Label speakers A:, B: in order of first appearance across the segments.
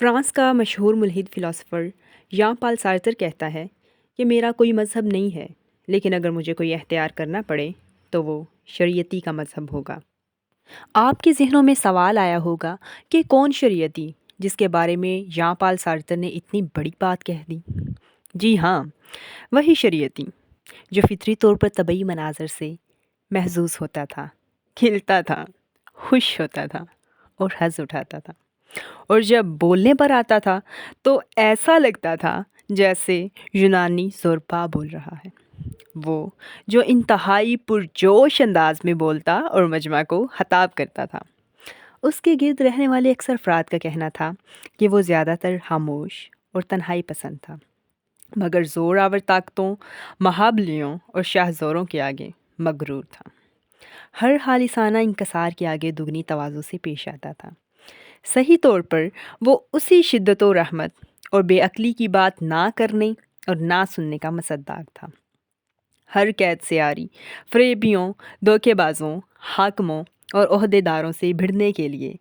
A: France کا مشہور ملحد فلاسفر ژان پال سارتر کہتا ہے کہ میرا کوئی مذہب نہیں ہے، لیکن اگر مجھے کوئی اختیار کرنا پڑے تو وہ شریعتی کا مذہب ہوگا۔ آپ کے ذہنوں میں سوال آیا ہوگا کہ کون شریعتی جس کے بارے میں ژان پال سارتر نے اتنی بڑی بات کہہ دی؟ جی ہاں، وہی شریعتی جو فطری طور پر طبعی مناظر سے محظوظ ہوتا تھا، کھلتا تھا، خوش ہوتا تھا اور حظ اٹھاتا تھا، اور جب بولنے پر آتا تھا تو ایسا لگتا تھا جیسے یونانی زورپا بول رہا ہے۔ وہ جو انتہائی پرجوش انداز میں بولتا اور مجمع کو خطاب کرتا تھا۔ اس کے گرد رہنے والے اکثر افراد کا کہنا تھا کہ وہ زیادہ تر خاموش اور تنہائی پسند تھا، مگر زور آور طاقتوں، محابلیوں اور شاہ زوروں کے آگے مغرور تھا۔ ہر خالصانہ انکسار کے آگے دگنی تواضع سے پیش آتا تھا۔ صحیح طور پر وہ اسی شدت و رحمت اور بے عقلی کی بات نہ کرنے اور نہ سننے کا مصداق تھا۔ ہر قید سے عاری، فریبیوں، دھوکے بازوں، حاکموں اور عہدے داروں سے بھیڑنے کے لیے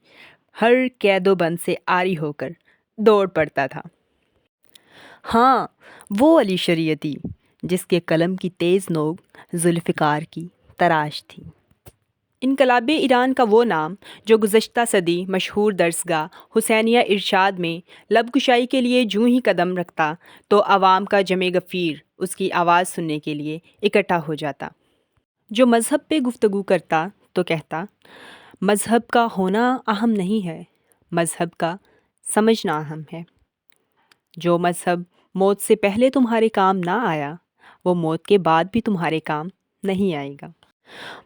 A: ہر قید و بند سے عاری ہو کر دوڑ پڑتا تھا۔ ہاں، وہ علی شریعتی جس کے قلم کی تیز نوک ذوالفقار کی تراش تھی۔ انقلاب ایران کا وہ نام جو گزشتہ صدی مشہور درسگاہ حسینیہ ارشاد میں لب کشائی کے لیے جوں ہی قدم رکھتا تو عوام کا جمع غفیر اس کی آواز سننے کے لیے اکٹھا ہو جاتا۔ جو مذہب پہ گفتگو کرتا تو کہتا، مذہب کا ہونا اہم نہیں ہے، مذہب کا سمجھنا اہم ہے۔ جو مذہب موت سے پہلے تمہارے کام نہ آیا، وہ موت کے بعد بھی تمہارے کام نہیں آئے گا۔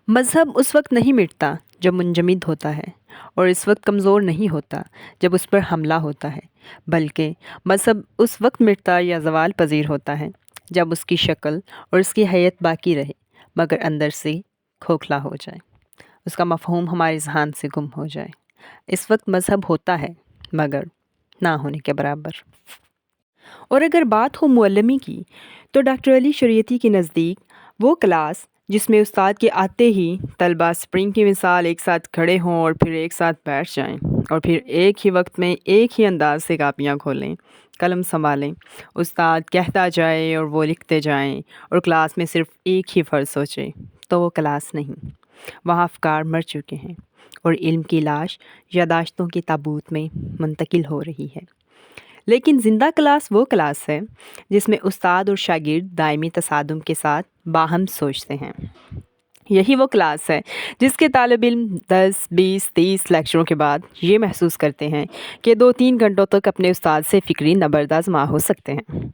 A: مذہب اس وقت نہیں مٹتا جب منجمد ہوتا ہے، اور اس وقت کمزور نہیں ہوتا جب اس پر حملہ ہوتا ہے، بلکہ مذہب اس وقت مٹتا یا زوال پذیر ہوتا ہے جب اس کی شکل اور اس کی حیت باقی رہے مگر اندر سے کھوکھلا ہو جائے، اس کا مفہوم ہمارے ذہن سے گم ہو جائے۔ اس وقت مذہب ہوتا ہے مگر نہ ہونے کے برابر۔ اور اگر بات ہو معلمی کی تو ڈاکٹر علی شریعتی کے نزدیک وہ کلاس جس میں استاد کے آتے ہی طلبہ اسپرنگ کی مثال ایک ساتھ کھڑے ہوں اور پھر ایک ساتھ بیٹھ جائیں اور پھر ایک ہی وقت میں ایک ہی انداز سے کاپیاں کھولیں، قلم سنبھالیں، استاد کہتا جائے اور وہ لکھتے جائیں اور کلاس میں صرف ایک ہی فرد سوچے، تو وہ کلاس نہیں۔ وہاں افکار مر چکے ہیں اور علم کی لاش یاداشتوں کے تابوت میں منتقل ہو رہی ہے۔ لیکن زندہ کلاس وہ کلاس ہے جس میں استاد اور شاگرد دائمی تصادم کے ساتھ باہم سوچتے ہیں۔ یہی وہ کلاس ہے جس کے طالب علم 10، 20، 30 لیکچروں کے بعد یہ محسوس کرتے ہیں کہ 2-3 گھنٹوں تک اپنے استاد سے فکری نبردآزما ہو سکتے ہیں۔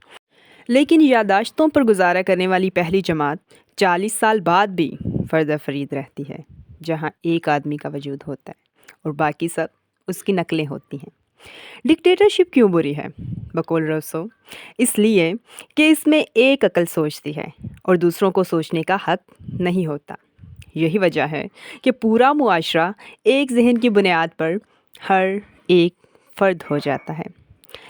A: لیکن یاداشتوں پر گزارا کرنے والی پہلی جماعت 40 سال بعد بھی فرد فرید رہتی ہے، جہاں ایک آدمی کا وجود ہوتا ہے اور باقی سب اس کی نقلیں ہوتی ہیں۔ ڈکٹیٹرشپ کیوں بری ہے؟ بقول روسو، اس لیے کہ اس میں ایک عقل سوچتی ہے اور دوسروں کو سوچنے کا حق نہیں ہوتا۔ یہی وجہ ہے کہ پورا معاشرہ ایک ذہن کی بنیاد پر ہر ایک فرد ہو جاتا ہے۔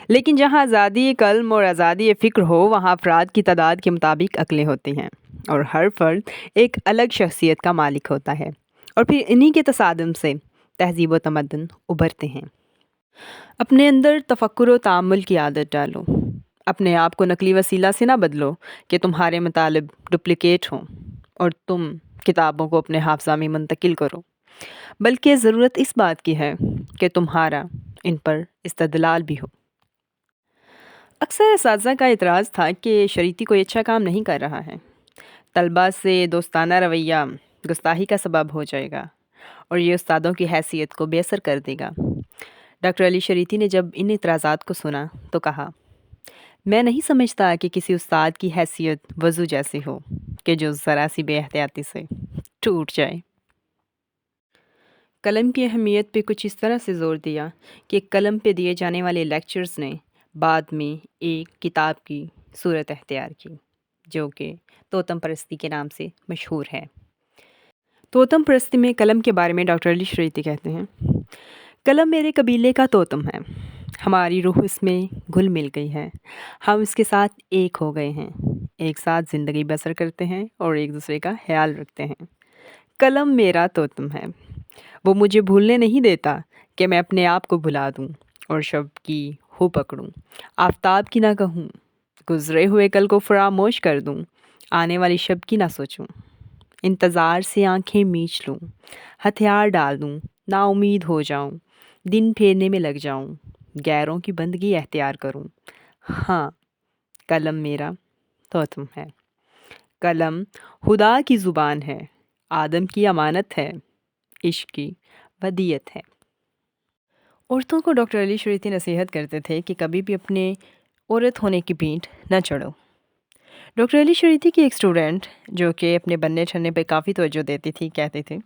A: لیکن جہاں آزادی قلم اور آزادی فکر ہو، وہاں افراد کی تعداد کے مطابق عقلیں ہوتی ہیں اور ہر فرد ایک الگ شخصیت کا مالک ہوتا ہے، اور پھر انہی کے تصادم سے تہذیب و تمدن ابھرتے ہیں۔ اپنے اندر تفکر و تأمل کی عادت ڈالو۔ اپنے آپ کو نقلی وسیلہ سے نہ بدلو کہ تمہارے مطالب ڈپلیکیٹ ہوں اور تم کتابوں کو اپنے حافظہ میں منتقل کرو، بلکہ ضرورت اس بات کی ہے کہ تمہارا ان پر استدلال بھی ہو۔ اکثر اساتذہ کا اعتراض تھا کہ شریعتی کوئی اچھا کام نہیں کر رہا ہے، طلباء سے دوستانہ رویہ گستاخی کا سبب ہو جائے گا اور یہ استادوں کی حیثیت کو بے اثر کر دے گا۔ ڈاکٹر علی شریعتی نے جب ان اعتراضات کو سنا تو کہا، میں نہیں سمجھتا کہ کسی استاد کی حیثیت وضو جیسی ہو کہ جو ذرا سی بے احتیاطی سے ٹوٹ جائے۔ قلم کی اہمیت پہ کچھ اس طرح سے زور دیا کہ قلم پہ دیے جانے والے لیکچرز نے بعد میں ایک کتاب کی صورت اختیار کی جو کہ توتم پرستی کے نام سے مشہور ہے۔ توتم پرستی میں قلم کے بارے میں ڈاکٹر علی شریعتی کہتے ہیں، قلم میرے قبیلے کا توتم ہے، ہماری روح اس میں گھل مل گئی ہے، ہم اس کے ساتھ ایک ہو گئے ہیں، ایک ساتھ زندگی بسر کرتے ہیں اور ایک دوسرے کا خیال رکھتے ہیں۔ قلم میرا توتم ہے، وہ مجھے بھولنے نہیں دیتا کہ میں اپنے آپ کو بھلا دوں اور شب کی ہو پکڑوں، آفتاب کی نہ کہوں، گزرے ہوئے کل کو فراموش کر دوں، آنے والی شب کی نہ سوچوں، انتظار سے آنکھیں میچ لوں، ہتھیار ڈال دوں، نا امید ہو جاؤں، دن پھیرنے میں لگ جاؤں، غیروں کی بندگی اختیار کروں۔ ہاں، قلم میرا تو تم ہے، قلم خدا کی زبان ہے، آدم کی امانت ہے، عشق کی ودیعت ہے۔ عورتوں کو ڈاکٹر علی شریعتی نصیحت کرتے تھے کہ کبھی بھی اپنے عورت ہونے کی پیٹھ نہ چڑھو۔ ڈاکٹر علی شریعتی کی ایک اسٹوڈنٹ جو کہ اپنے بننے ٹھننے پہ کافی توجہ دیتی تھی، کہتے تھے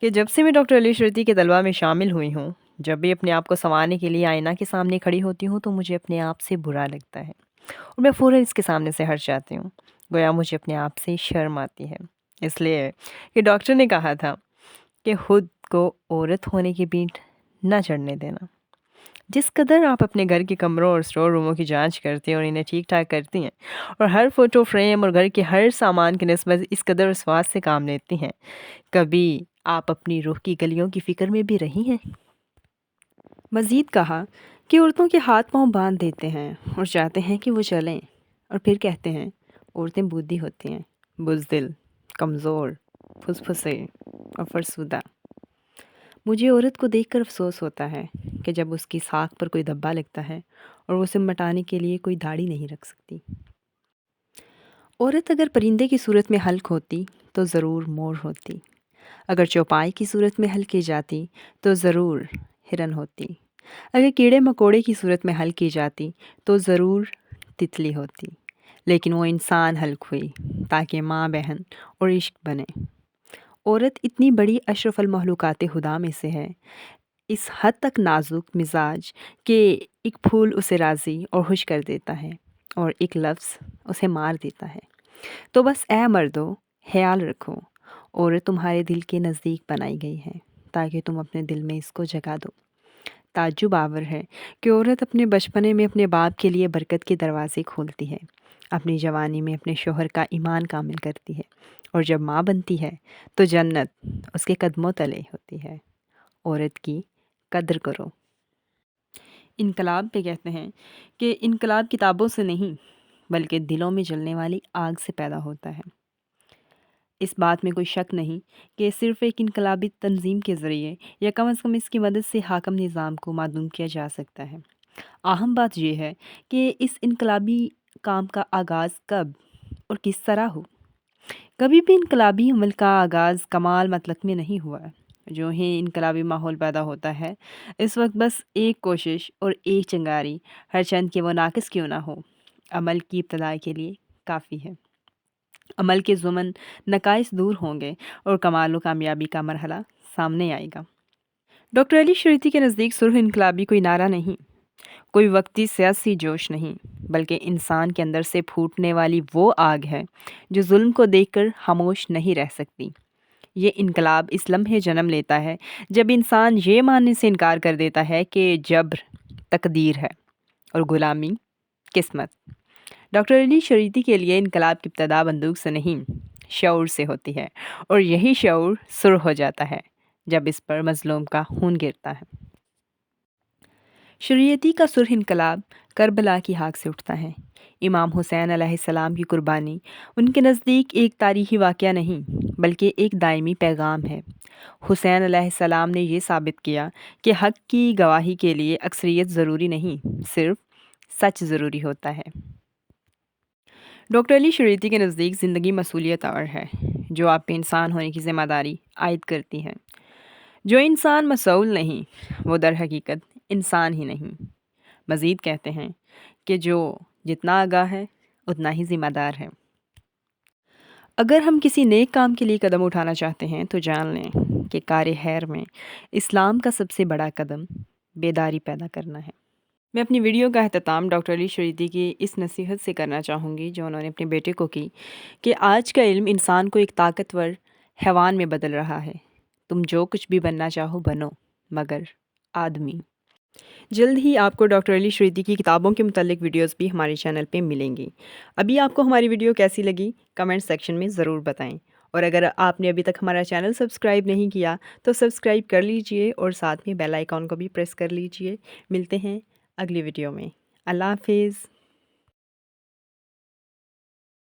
A: کہ جب سے میں ڈاکٹر علی شریعتی کے طلباء میں شامل ہوئی ہوں، جب بھی اپنے آپ کو سنوارنے کے لیے آئینہ کے سامنے کھڑی ہوتی ہوں تو مجھے اپنے آپ سے برا لگتا ہے اور میں فوراً اس کے سامنے سے ہٹ جاتی ہوں، گویا مجھے اپنے آپ سے شرم آتی ہے۔ اس لیے کہ ڈاکٹر نے کہا تھا کہ خود کو عورت ہونے کی پیٹھ نہ چڑھنے دینا۔ جس قدر آپ اپنے گھر کے کمروں اور اسٹور روموں کی جانچ کرتی ہیں اور انہیں ٹھیک ٹھاک کرتی ہیں اور ہر فوٹو فریم اور گھر کے ہر سامان کی نسبت اس قدر وسواس سے کام لیتی ہیں، کبھی آپ اپنی روح کی گلیوں کی فکر میں بھی رہی ہیں؟ مزید کہا کہ عورتوں کے ہاتھ پاؤں باندھ دیتے ہیں اور چاہتے ہیں کہ وہ چلیں، اور پھر کہتے ہیں عورتیں بودھی ہوتی ہیں، بزدل، کمزور، پھسپھسے اور فرسودہ۔ مجھے عورت کو دیکھ کر افسوس ہوتا ہے کہ جب اس کی ساکھ پر کوئی دھبا لگتا ہے اور وہ اسے مٹانے کے لیے کوئی داڑھی نہیں رکھ سکتی۔ عورت اگر پرندے کی صورت میں حلق ہوتی تو ضرور مور ہوتی، اگر چوپائے کی صورت میں حل کی جاتی تو ضرور ہرن ہوتی، اگر کیڑے مکوڑے کی صورت میں حل کی جاتی تو ضرور تتلی ہوتی، لیکن وہ انسان حلق ہوئی تاکہ ماں بہن اور عشق بنے۔ عورت اتنی بڑی اشرف المخلوقات خدا میں سے ہے، اس حد تک نازک مزاج کہ ایک پھول اسے راضی اور خوش کر دیتا ہے اور ایک لفظ اسے مار دیتا ہے۔ تو بس اے مردو، خیال رکھو، عورت تمہارے دل کے نزدیک بنائی گئی ہے تاکہ تم اپنے دل میں اس کو جگہ دو۔ تعجب آور ہے کہ عورت اپنے بچپنے میں اپنے باپ کے لیے برکت کے دروازے کھولتی ہے، اپنی جوانی میں اپنے شوہر کا ایمان کامل کرتی ہے، اور جب ماں بنتی ہے تو جنت اس کے قدموں تلے ہوتی ہے۔ عورت کی قدر کرو۔ انقلاب پہ کہتے ہیں کہ انقلاب کتابوں سے نہیں بلکہ دلوں میں جلنے والی آگ سے پیدا ہوتا ہے۔ اس بات میں کوئی شک نہیں کہ صرف ایک انقلابی تنظیم کے ذریعے یا کم از کم اس کی مدد سے حاکم نظام کو معدوم کیا جا سکتا ہے۔ اہم بات یہ ہے کہ اس انقلابی کام کا آغاز کب اور کس طرح ہو۔ کبھی بھی انقلابی عمل کا آغاز کمال مطلق میں نہیں ہوا۔ جو ہی انقلابی ماحول پیدا ہوتا ہے، اس وقت بس ایک کوشش اور ایک چنگاری، ہر چند کہ وہ ناقص کیوں نہ ہو، عمل کی ابتدا کے لیے کافی ہے۔ عمل کے ضمن نقائص دور ہوں گے اور کمال و کامیابی کا مرحلہ سامنے آئے گا۔ ڈاکٹر علی شریعتی کے نزدیک سرخ انقلابی کوئی نعرہ نہیں، کوئی وقتی سیاسی جوش نہیں، بلکہ انسان کے اندر سے پھوٹنے والی وہ آگ ہے جو ظلم کو دیکھ کر خاموش نہیں رہ سکتی۔ یہ انقلاب اس لمحے جنم لیتا ہے جب انسان یہ ماننے سے انکار کر دیتا ہے کہ جبر تقدیر ہے اور غلامی قسمت۔ ڈاکٹر علی شریعتی کے لیے انقلاب کی ابتدا بندوق سے نہیں، شعور سے ہوتی ہے، اور یہی شعور سرخ ہو جاتا ہے جب اس پر مظلوم کا خون گرتا ہے۔ شریعتی کا سرخ انقلاب کربلا کی خاک سے اٹھتا ہے۔ امام حسین علیہ السلام کی قربانی ان کے نزدیک ایک تاریخی واقعہ نہیں بلکہ ایک دائمی پیغام ہے۔ حسین علیہ السلام نے یہ ثابت کیا کہ حق کی گواہی کے لیے اکثریت ضروری نہیں، صرف سچ ضروری ہوتا ہے۔ ڈاکٹر علی شریعتی کے نزدیک زندگی مسئولیت اور ہے جو آپ پہ انسان ہونے کی ذمہ داری عائد کرتی ہے۔ جو انسان مسئول نہیں وہ در حقیقت انسان ہی نہیں۔ مزید کہتے ہیں کہ جو جتنا آگاہ ہے اتنا ہی ذمہ دار ہے۔ اگر ہم کسی نیک کام کے لیے قدم اٹھانا چاہتے ہیں تو جان لیں کہ کار خیر میں اسلام کا سب سے بڑا قدم بیداری پیدا کرنا ہے۔ میں اپنی ویڈیو کا اختتام ڈاکٹر علی شریعتی کی اس نصیحت سے کرنا چاہوں گی جو انہوں نے اپنے بیٹے کو کی کہ آج کا علم انسان کو ایک طاقتور حیوان میں بدل رہا ہے۔ تم جو کچھ بھی بننا چاہو بنو، مگر آدمی۔ جلد ہی آپ کو ڈاکٹر علی شریعتی کی کتابوں کے متعلق ویڈیوز بھی ہمارے چینل پہ ملیں گی۔ ابھی آپ کو ہماری ویڈیو کیسی لگی کمنٹ سیکشن میں ضرور بتائیں، اور اگر آپ نے ابھی تک ہمارا چینل سبسکرائب نہیں کیا تو سبسکرائب کر لیجئے اور ساتھ میں بیل آئیکن کو بھی پریس کر لیجئے۔ ملتے ہیں اگلی ویڈیو میں۔ اللہ حافظ۔